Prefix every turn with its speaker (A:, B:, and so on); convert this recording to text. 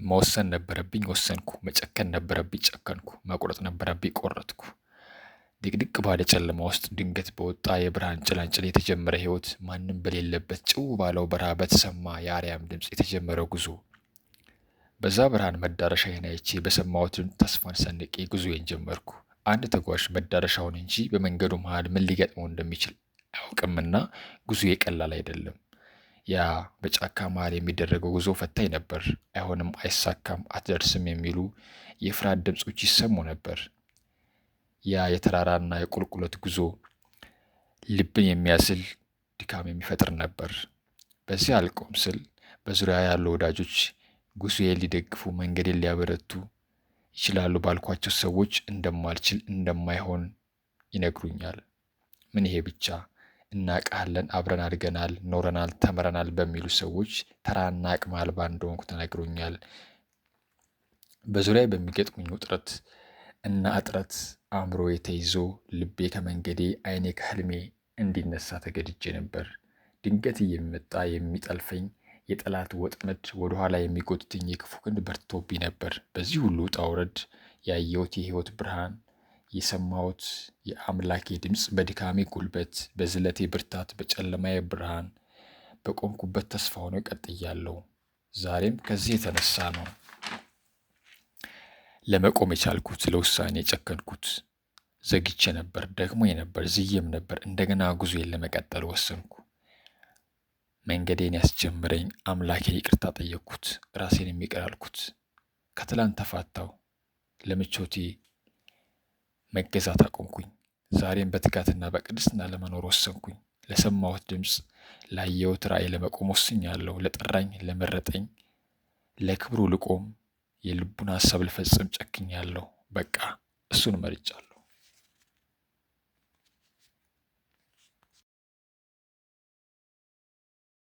A: መወሰን ነበረብኝ፣ ወሰንኩ። መጨከን ነበረብኝ፣ ጨከንኩ። መቁረጥ ነበረብኝ፣ ቆረጥኩ። ድቅድቅ ባለ ጨለማ ውስጥ ድንገት በወጣ የብርሃን ጭላንጭል የተጀመረ ሕይወት፣ ማንም በሌለበት ጭው ባለው በረሃ በተሰማ የአርያም ድምፅ የተጀመረ ጉዞ። በዛ ብርሃን መዳረሻዬን አይቼ በሰማሁት ተስፋን ሰንቄ ጉዞዬን ጀመርኩ። አንድ ተጓዥ መዳረሻውን እንጂ በመንገዱ መሃል ምን ሊገጥመው እንደሚችል አያውቅምና ጉዞዬ ቀላል አይደለም። ያ በጫካ መሃል የሚደረገው ጉዞ ፈታኝ ነበር። አይሆንም፣ አይሳካም፣ አትደርስም የሚሉ የፍርሃት ድምፆች ይሰሙ ነበር። ያ የተራራና የቁልቁለት ጉዞ ልብን የሚያስል ድካም የሚፈጥር ነበር። በዚህ አልቆም ስል በዙሪያ ያሉ ወዳጆች ጉዞዬን ሊደግፉ መንገዴን ሊያበረቱ ይችላሉ ባልኳቸው ሰዎች እንደማልችል እንደማይሆን ይነግሩኛል። ምን ይሄ ብቻ እናውቃለን፣ አብረን አድገናል፣ ኖረናል፣ ተምረናል በሚሉ ሰዎች ተራና አቅመ አልባ እንደሆንኩ ተነግሮኛል። በዙሪያ በሚገጥሙኝ ውጥረት እና እጥረት አእምሮዬ ተይዞ ልቤ ከመንገዴ ዓይኔ ከህልሜ እንዲነሳ ተገድጄ ነበር። ድንገት የሚመጣ የሚጠልፈኝ የጠላት ወጥመድ ወደኋላ የሚጎትተኝ የክፉ ክንድ በርትቶብኝ ነበር። በዚህ ሁሉ ውጣ ውረድ ያየሁት የህይወት ብርሃን፣ የሰማሁት የአምላኬ ድምፅ በድካሜ ጉልበት፣ በዝለቴ ብርታት፣ በጨለማዬ ብርሃን፣ በቆምኩበት ተስፋ ሆኖ ቀጥያለሁ። ዛሬም ከዚህ የተነሳ ነው ለመቆም የቻልኩት፣ ለውሳኔ የጨከንኩት። ዘግቼ ነበር፣ ደክሞኝ ነበር፣ ዝዬም ነበር። እንደገና ጉዞዬን ለመቀጠል ወሰንኩ። መንገዴን ያስጀምረኝ አምላኬን ይቅርታ ጠየቅኩት፣ ራሴን ይቅር አልኩት። ከትላንት ተፋታው፣ ለምቾቴ መገዛት አቆምኩኝ። ዛሬም በትጋትና በቅድስና ለመኖር ወሰንኩኝ። ለሰማሁት ድምፅ፣ ላየሁት ራእይ ለመቆም ወስኛለሁ። ለጠራኝ፣ ለመረጠኝ፣ ለክብሩ ልቆም፣ የልቡን ሐሳብ ልፈጽም ጨክኛለሁ። በቃ እሱን መርጫለሁ።